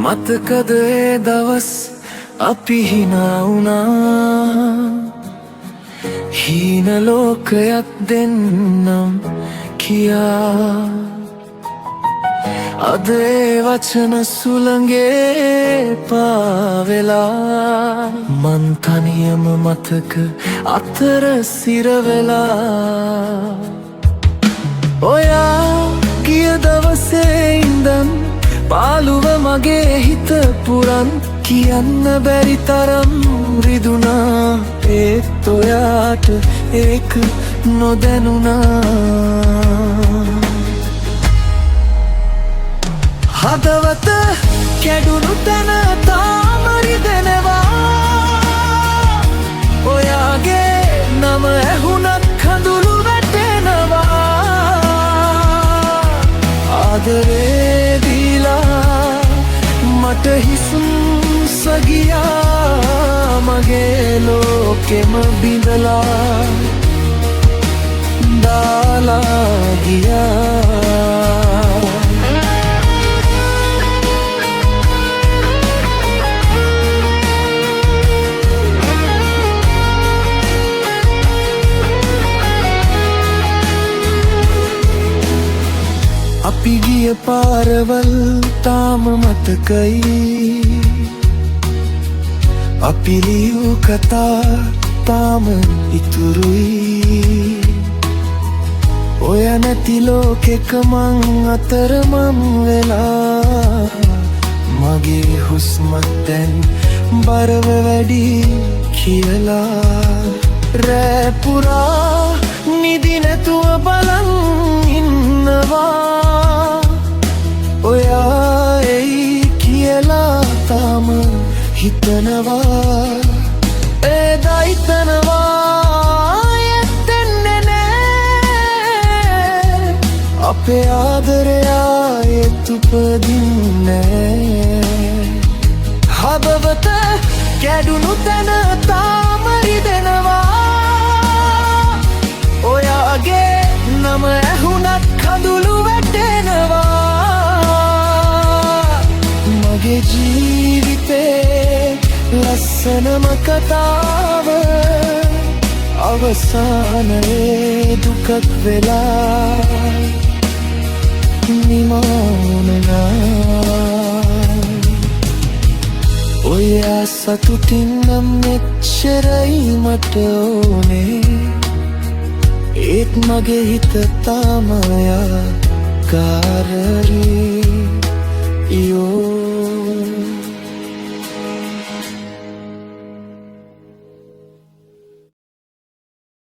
මතකද ඒ දවස් අපි හිනා වුණා හීන ලෝකයක් දෙන්නම් කියා අද ඒ වචන සුළඟේ පාවෙලා මන් තනියම මතක අතර සිරවෙලා ඔයා ගිය දවසේ ඉඳන් පාළුව මගේ හිත පුරන් කියන්න බැරි තරම් රිදුනා ඒත් ඔයාට ඒක නොදැනුණා හදවත කැඩුණු තැන තාම රිදෙනවා ඔයාගේ නම ඇහුණත් කඳුළු වැටෙනවා ආදරේ දීලා මට හිසුම් සගියා මගේ ලෝකෙම බිඳලා දාලා ගියා අපි ගිය පාරවල් තාම මතකයි අපි ලියූ කතා තාම ඉතුරුයි ඔය නැති ලෝකෙක මං අතරමං වෙලා මගේ හුස්මත් දැන් බරව වැඩි කියලා රෑ පුරා නිදි නැතුව බලන් ඉන්නවා ඔයා එයි කියලා තාම හිතනවා එදා හිතනවා ඇත්තෙන්නේ නෑ අපේ ආදරය ආයෙත් උපදින්නේ හදවත කැඩුණු තැන තාම රිදෙනවා ඔයාගේ නම ඇහුණත් කඳුළු වැටෙනවා මගේ ජීවිතේ ලස්සනම කතාව අවසානයේ දුකක් වෙලා නිමවුණා ඔය සතුටින් නම් මෙච්චරයි මට ඕනේ ඒත් මගේ හිත තාම යාකාරයි